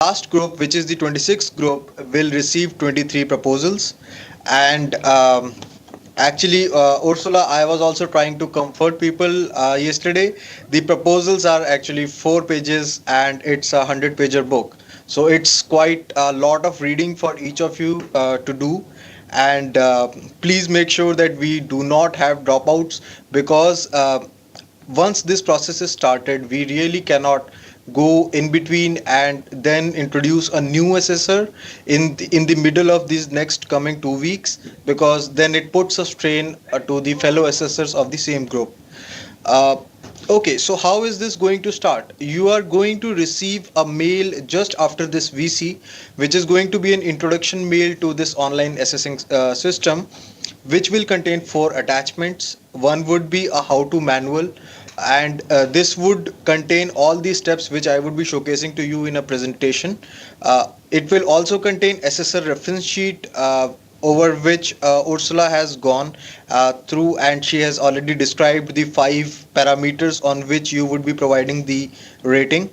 last group, which is the 26th group, will receive 23 proposals. And actually, Ursula, I was also trying to comfort people yesterday. The proposals are actually 4 pages and it's a 100-pager book. So it's quite a lot of reading for each of you to do. And please make sure that we do not have dropouts, because once this process is started, we really cannot go in between and then introduce a new assessor in the middle of these next coming 2 weeks, because then it puts a strain to the fellow assessors of the same group. uh, okay, so how is this going to start? You are going to receive a mail just after this VC, which is going to be an introduction mail to this online assessing system, which will contain four attachments. One would be a how to manual, and this would contain all the steps which I would be showcasing to you in a presentation. It will also contain SSR reference sheet, over which Ursula has gone through, and she has already described the five parameters on which you would be providing the rating.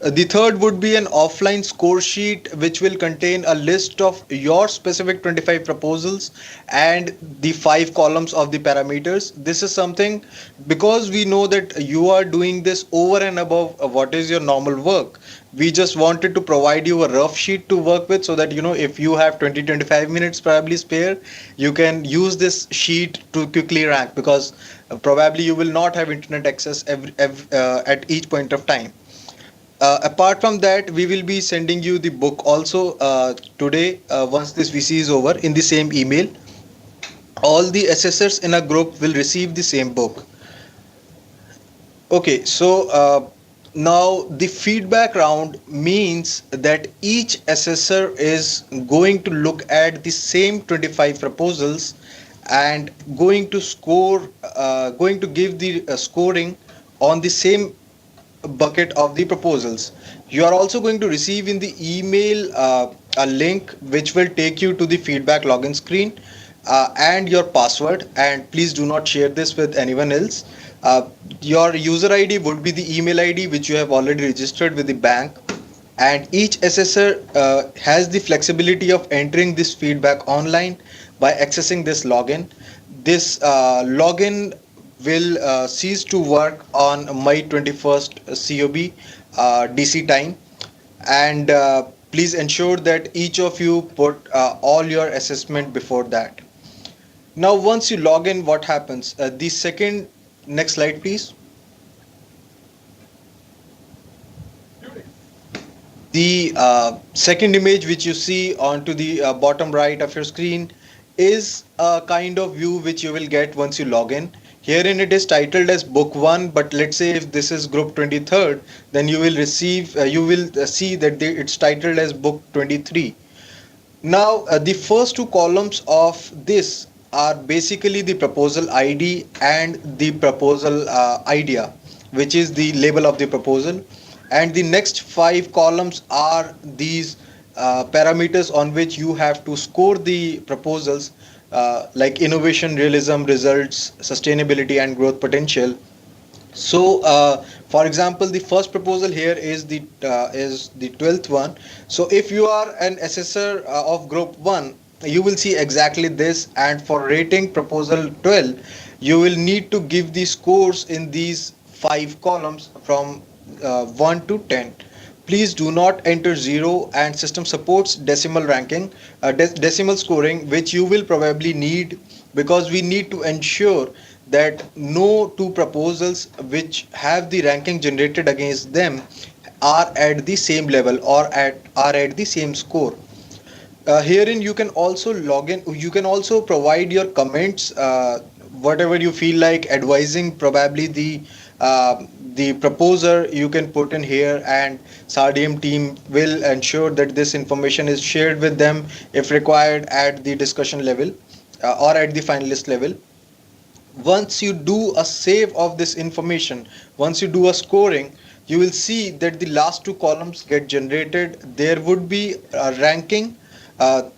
The third would be an offline score sheet, which will contain a list of your specific 25 proposals and the five columns of the parameters. This is something, because we know that you are doing this over and above what is your normal work. We just wanted to provide you a rough sheet to work with, so that if you have 20-25 minutes probably spare, you can use this sheet to quickly rank, because probably you will not have internet access at each point of time. Apart from that, we will be sending you the book also today, once this VC is over, in the same email. All the assessors in a group will receive the same book. Okay, so now the feedback round means that each assessor is going to look at the same 25 proposals and going to give the scoring on the same bucket of the proposals. You are also going to receive in the email a link which will take you to the feedback login screen and your password. And please do not share this with anyone else. Your user ID would be the email ID which you have already registered with the bank. And each assessor has the flexibility of entering this feedback online by accessing this login. This login will cease to work on May 21st COB DC time. And please ensure that each of you put all your assessment before that. Now, once you log in, what happens? The second, next slide, please. The second image which you see onto the bottom right of your screen is a kind of view which you will get once you log in. Herein it is titled as book 1, but let's say if this is group 23rd, then you will see that it's titled as book 23. Now, the first two columns of this are basically the proposal ID and the proposal idea, which is the label of the proposal. And the next five columns are these parameters on which you have to score the proposals, like innovation, realism, results, sustainability, and growth potential. So, for example, the first proposal here is the 12th one. So, if you are an assessor of group 1, you will see exactly this. And for rating proposal 12, you will need to give the scores in these five columns from 1 to 10. Please do not enter 0, and system supports decimal ranking, decimal scoring, which you will probably need, because we need to ensure that no two proposals which have the ranking generated against them are at the same level or are at the same score. Herein you can also log in, you can also provide your comments, whatever you feel like advising probably the proposer, you can put in here, and SARDM team will ensure that this information is shared with them if required at the discussion level or at the finalist level. Once you do a save of this information, once you do a scoring, you will see that the last two columns get generated. There would be a ranking.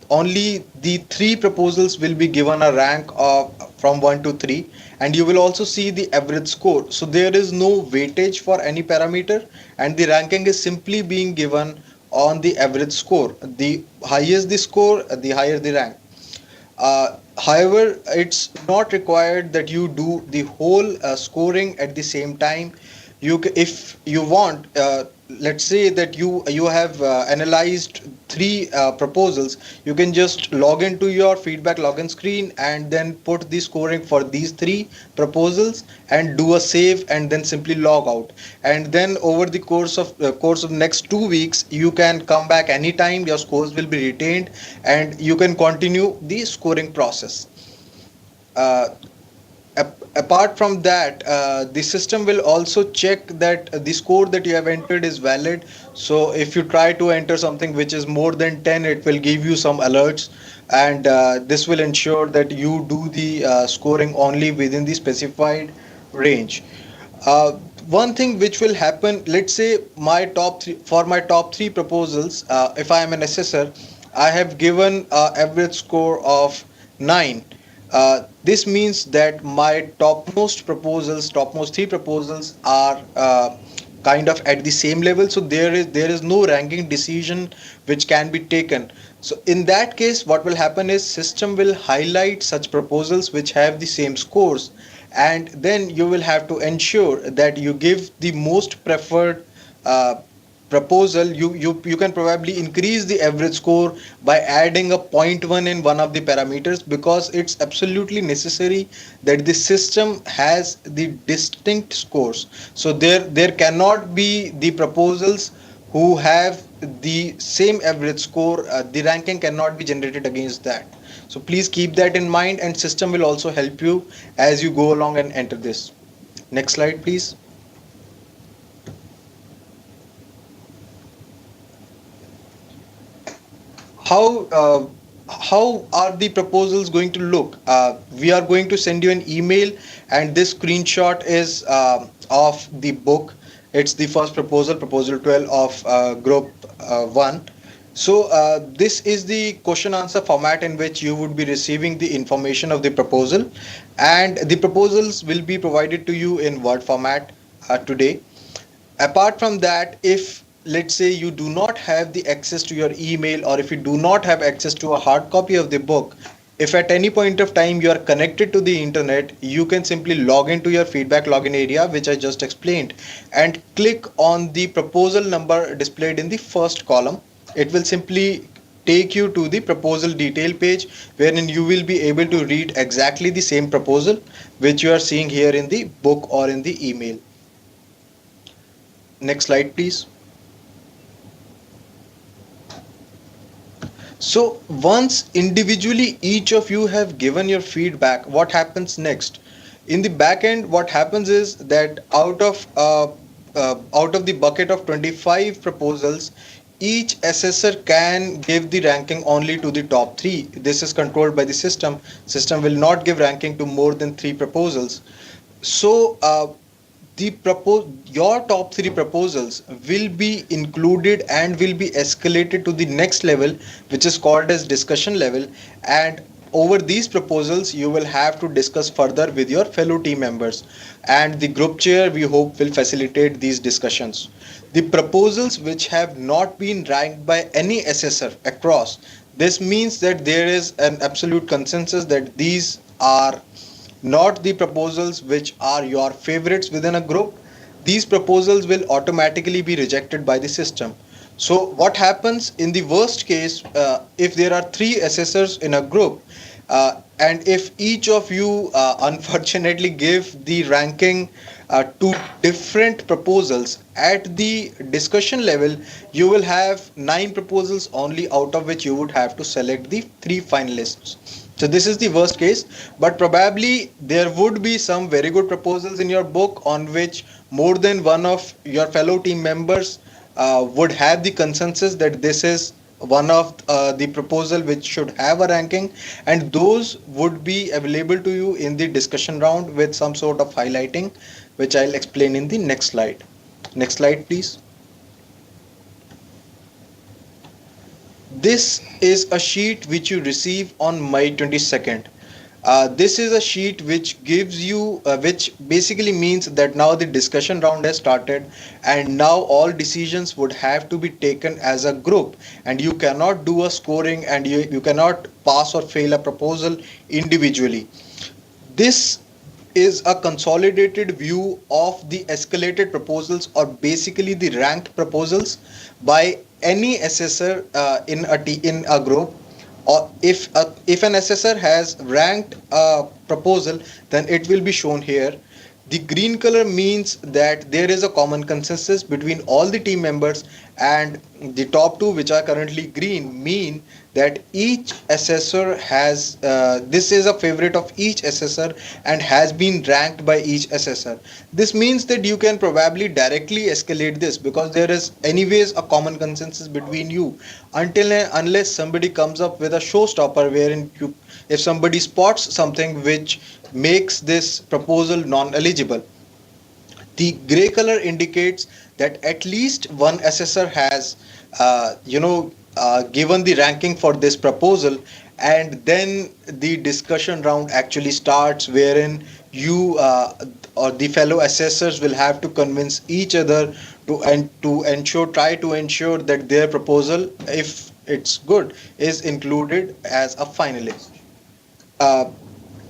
Only the three proposals will be given a rank of from 1 to 3, and you will also see the average score. So there is no weightage for any parameter, and the ranking is simply being given on the average score. The higher the score, the higher the rank. However, it's not required that you do the whole scoring at the same time. If you want, let's say that you have analyzed three proposals, you can just log into your feedback login screen and then put the scoring for these three proposals and do a save and then simply log out. And then over the course of next 2 weeks, you can come back anytime. Your scores will be retained and you can continue the scoring process. uh, Apart from that, the system will also check that the score that you have entered is valid. So if you try to enter something which is more than 10, it will give you some alerts, and this will ensure that you do the scoring only within the specified range. uh, One thing which will happen, let's say my top three proposals, if I am an assessor, I have given average score of 9. This means that my topmost three proposals are kind of at the same level, so there is no ranking decision which can be taken. So in that case, what will happen is system will highlight such proposals which have the same scores, and then you will have to ensure that you give the most preferred uh, proposal. You can probably increase the average score by adding a point 1 in one of the parameters, because it's absolutely necessary that the system has the distinct scores. So there cannot be the proposals who have the same average score. The ranking cannot be generated against that. So please keep that in mind, and system will also help you as you go along and enter this. Next slide, please. How uh, how are the proposals going to look? We are going to send you an email, and this screenshot is of the book. It's the first proposal, proposal 12 of group 1. So this is the question answer format in which you would be receiving the information of the proposal, and the proposals will be provided to you in word format today. Apart from that, if let's say you do not have the access to your email, or if you do not have access to a hard copy of the book, if at any point of time you are connected to the internet, you can simply log into your feedback login area which I just explained, and click on the proposal number displayed in the first column. It will simply take you to the proposal detail page, wherein you will be able to read exactly the same proposal which you are seeing here in the book or in the email. Next slide, please. So once individually each of you have given your feedback, what happens next? In the back end, what happens is that out of the bucket of 25 proposals, each assessor can give the ranking only to the top three. This is controlled by the system. System will not give ranking to more than three proposals. So your top three proposals will be included and will be escalated to the next level, which is called as discussion level. And over these proposals, you will have to discuss further with your fellow team members, and the group chair, we hope, will facilitate these discussions. The proposals which have not been ranked by any assessor across, this means that there is an absolute consensus that these are not the proposals which are your favorites within a group. These proposals will automatically be rejected by the system. So what happens in the worst case, if there are three assessors in a group, and if each of you unfortunately give the ranking to different proposals at the discussion level, you will have 9 proposals only, out of which you would have to select the three finalists. So this is the worst case, but probably there would be some very good proposals in your book on which more than one of your fellow team members would have the consensus that this is one of the proposal which should have a ranking, and those would be available to you in the discussion round with some sort of highlighting, which I'll explain in the next slide. Next slide, please. This is a sheet which you receive on May 22nd. This is a sheet which gives you, which basically means that now the discussion round has started, and now all decisions would have to be taken as a group, and you cannot do a scoring, and you cannot pass or fail a proposal individually. This is a consolidated view of the escalated proposals, or basically the ranked proposals by any assessor in a group. Or if an assessor has ranked a proposal, then it will be shown here. The green color means that there is a common consensus between all the team members, and the top two, which are currently green, mean that each assessor has this is a favorite of each assessor and has been ranked by each assessor. This means that you can probably directly escalate this because there is anyways a common consensus between you, until and unless somebody comes up with a showstopper wherein you, if somebody spots something which makes this proposal non-eligible. The gray color indicates that at least one assessor has given the ranking for this proposal, and then the discussion round actually starts, wherein you or the fellow assessors will have to convince each other to ensure, try to ensure that their proposal, if it's good, is included as a finalist. uh,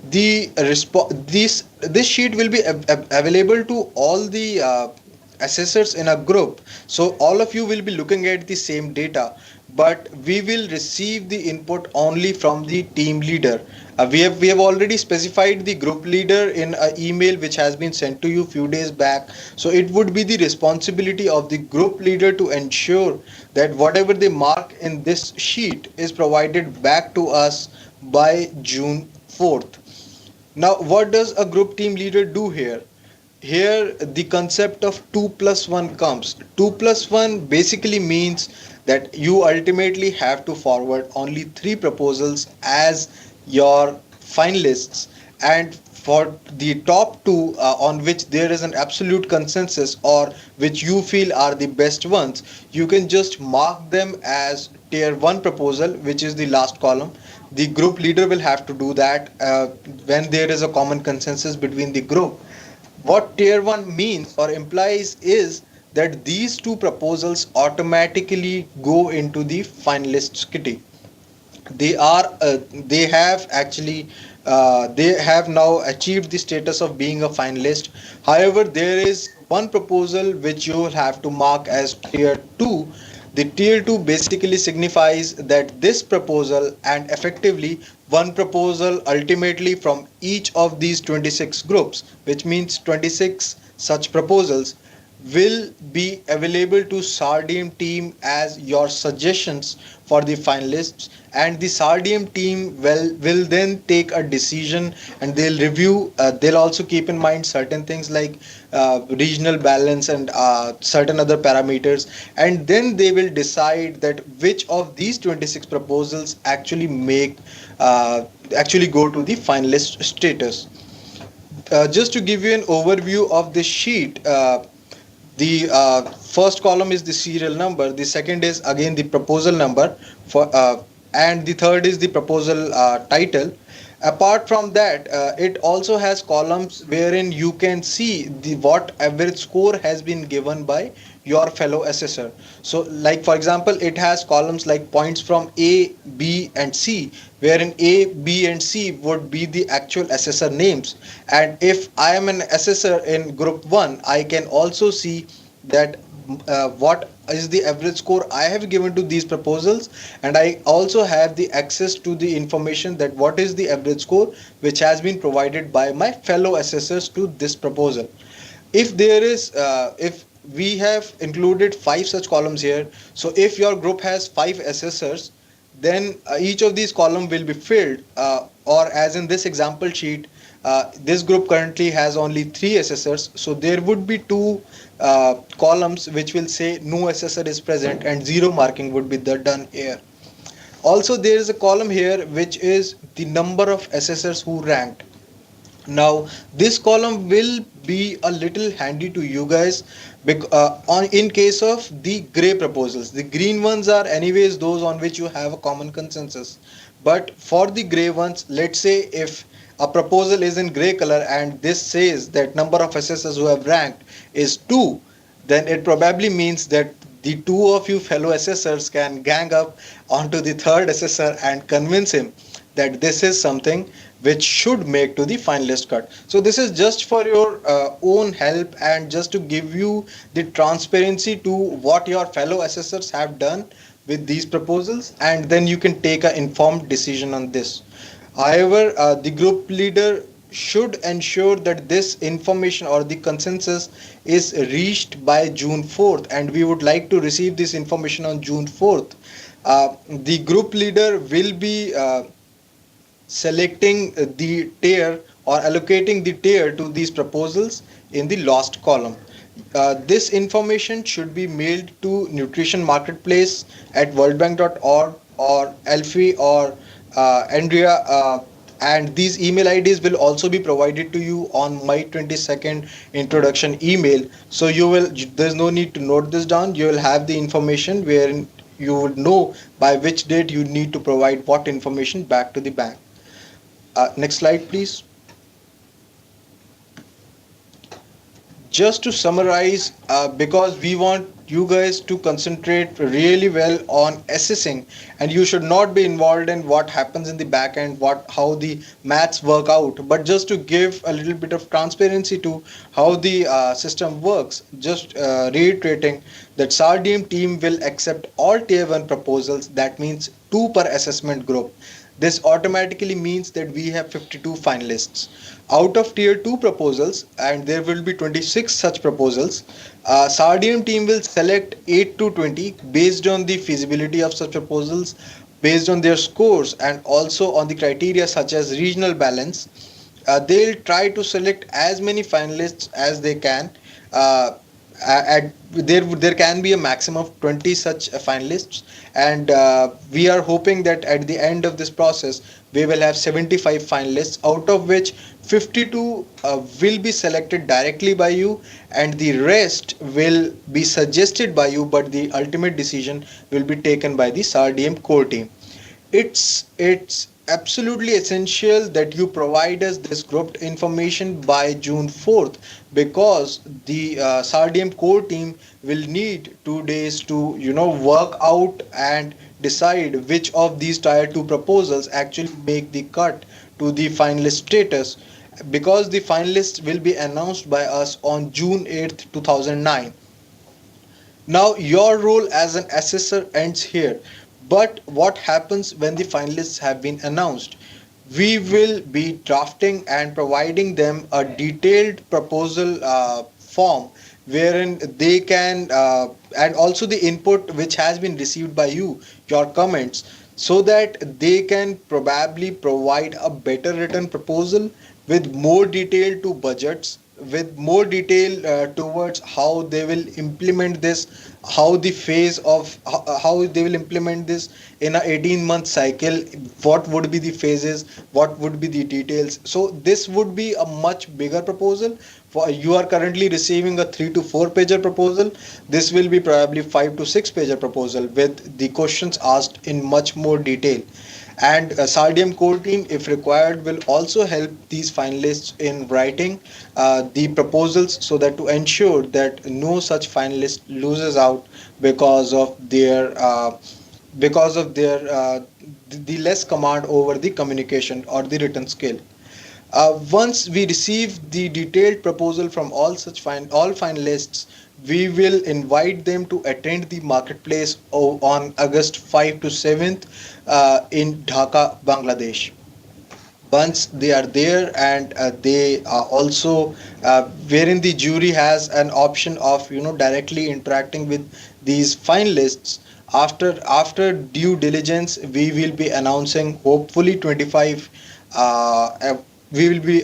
this sheet will be available to all the assessors in a group, so all of you will be looking at the same data, but we will receive the input only from the team leader. We have already specified the group leader in an email which has been sent to you few days back. So it would be the responsibility of the group leader to ensure that whatever they mark in this sheet is provided back to us by June 4th. Now, what does a group team leader do here? Here, the concept of 2 plus 1 comes. 2 plus 1 basically means that you ultimately have to forward only 3 proposals as your finalists, and for the top two on which there is an absolute consensus, or which you feel are the best ones, you can just mark them as tier 1 proposal, which is the last column. The group leader will have to do that when there is a common consensus between the group. What tier 1 means or implies is that these two proposals automatically go into the finalists kitty. They have actually they have now achieved the status of being a finalist. However, there is one proposal which you will have to mark as tier 2. The tier 2 basically signifies that this proposal, and effectively one proposal ultimately from each of these 26 groups, which means 26 such proposals, will be available to Sardium team as your suggestions for the finalists, and the Sardium team will then take a decision, and they'll review, they'll also keep in mind certain things like regional balance and certain other parameters, and then they will decide that which of these 26 proposals actually go to the finalist status. Just to give you an overview of this sheet, the first column is the serial number, the second is again the proposal number for and the third is the proposal title. Apart from that, it also has columns wherein you can see the what average score has been given by your fellow assessor. So like for example, it has columns like points from A, B and C, wherein A, B and C would be the actual assessor names. And if I am an assessor in group 1, I can also see that what is the average score I have given to these proposals, and I also have the access to the information that what is the average score which has been provided by my fellow assessors to this proposal. If there is if we have included 5 such columns here, so if your group has 5 assessors, then each of these column will be filled, or as in this example sheet, this group currently has only 3 assessors, so there would be 2 columns which will say no assessor is present, and 0 marking would be done here. Also, there is a column here which is the number of assessors who ranked. Now, this column will be a little handy to you guys on in case of the gray proposals. The green ones are anyways those on which you have a common consensus. But for the gray ones, let's say if a proposal is in gray color and this says that number of assessors who have ranked is 2, then it probably means that the two of you fellow assessors can gang up onto the third assessor and convince him that this is something which should make to the finalist cut. So this is just for your own help and just to give you the transparency to what your fellow assessors have done with these proposals, and then you can take an informed decision on this. However, the group leader should ensure that this information or the consensus is reached by June 4th, and we would like to receive this information on June 4th. The group leader will be selecting the tier or allocating the tier to these proposals in the last column. This information should be mailed to Nutrition Marketplace at worldbank.org or Alfie or Andrea, and these email IDs will also be provided to you on my 22nd introduction email. So there's no need to note this down. You will have the information wherein you would know by which date you need to provide what information back to the bank. Next slide, please. Just to summarize, because we want you guys to concentrate really well on assessing, and you should not be involved in what happens in the back end, how the maths work out, but just to give a little bit of transparency to how the system works. Just reiterating that SARDM team will accept all tier 1 proposals, that means 2 per assessment group. This automatically means that we have 52 finalists. Out of tier 2 proposals, and there will be 26 such proposals, SARDM team will select 8 to 20 based on the feasibility of such proposals, based on their scores, and also on the criteria such as regional balance. They'll try to select as many finalists as they can. There can be a maximum of 20 such finalists, and we are hoping that at the end of this process we will have 75 finalists, out of which 52 will be selected directly by you and the rest will be suggested by you, but the ultimate decision will be taken by the SARDM core team. It's absolutely essential that you provide us this grouped information by June 4th, because the SARDM core team will need 2 days to work out and decide which of these tier 2 proposals actually make the cut to the finalist status, because the finalists will be announced by us on June 8th 2009. Now, your role as an assessor ends here. But what happens when the finalists have been announced? We will be drafting and providing them a detailed proposal form wherein they can, and also the input which has been received by you, your comments, so that they can probably provide a better written proposal with more detail to budgets, with more detail towards how they will implement this, how the phase of how they will implement this in a 18-month cycle, what would be the phases, what would be the details. So this would be a much bigger proposal. For you are currently receiving a 3 to 4 pager proposal, this will be probably 5 to 6 pager proposal with the questions asked in much more detail. And SARDM core team, if required, will also help these finalists in writing the proposals, so that to ensure that no such finalist loses out because of the less command over the communication or the written skill. Once we receive the detailed proposal from all finalists, we will invite them to attend the marketplace on August 5 to 7th in Dhaka, Bangladesh. Once they are there, and they are also wherein the jury has an option of directly interacting with these finalists. After due diligence, we will be announcing hopefully 25 we will be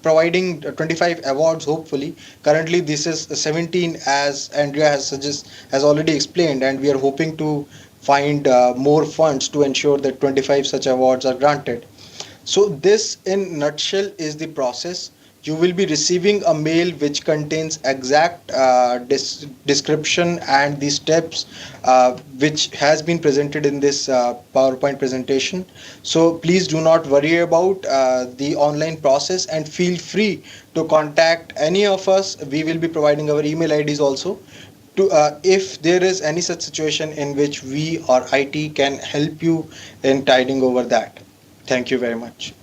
providing 25 awards hopefully. Currently this is 17, as Andrea has already explained, and we are hoping to find more funds to ensure that 25 such awards are granted. So this in nutshell is the process. You will be receiving a mail which contains exact description and the steps which has been presented in this PowerPoint presentation. So please do not worry about the online process and feel free to contact any of us. We will be providing our email IDs also to if there is any such situation in which we or IT can help you in tiding over that. Thank you very much.